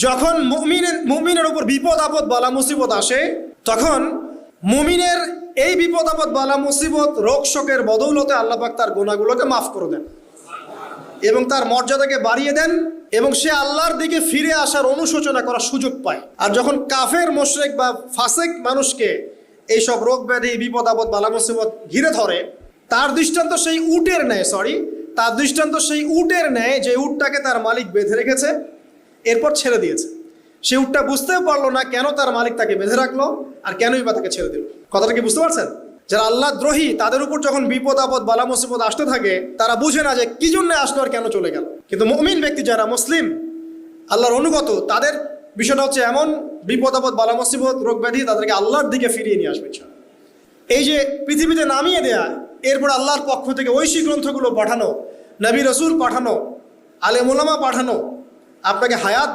যখন মুমিনের উপর বিপদ আপদ বালা মুসিবত আসে, তখন মুমিনের এই বিপদ আপদ বালা মুসিবত রোগ শোকের বদৌলতে আল্লাহ পাক তার গুনাহগুলোকে মাফ করে দেন এবং তার মর্যাদাকে বাড়িয়ে দেন এবং সে আল্লাহর দিকে ফিরে আসার অনুশোচনা করার সুযোগ পায়। আর যখন কাফের মুশরিক বা ফাসিক মানুষকে এইসব রোগ ব্যাধি বিপদ আপদ বালা মুসিবত ঘিরে ধরে, তার দৃষ্টান্ত সেই উটের ন্যায় যে উটটাকে তার মালিক বেঁধে রেখেছে, এরপর ছেড়ে দিয়েছে। সে উটটা বুঝতেও পারলো না কেন তার মালিক তাকে বেঁধে রাখলো আর কেনই বা তাকে ছেড়ে দিল। কথাটা কি বুঝতে পারছেন? যারা আল্লাহ দ্রোহী, তাদের উপর যখন বিপদ আপদ বালা মুসিবত আসতে থাকে, তারা বুঝে না যে কি জন্য আসলো আর কেন চলে গেল। কিন্তু মুমিন ব্যক্তি যারা মুসলিম, আল্লাহর অনুগত, তাদের বিষয়টা হচ্ছে এমন বিপদ আপদ বালা মুসিবত রোগ ব্যাধি তাদেরকে আল্লাহর দিকে ফিরিয়ে নিয়ে আসবে। এই যে পৃথিবীতে নামিয়ে দেয়া, এরপর আল্লাহর পক্ষ থেকে ঐশী গ্রন্থগুলো পাঠানো, নবী রসুল পাঠানো, আলেম ওলামা পাঠানো, আপনাকে হায়াত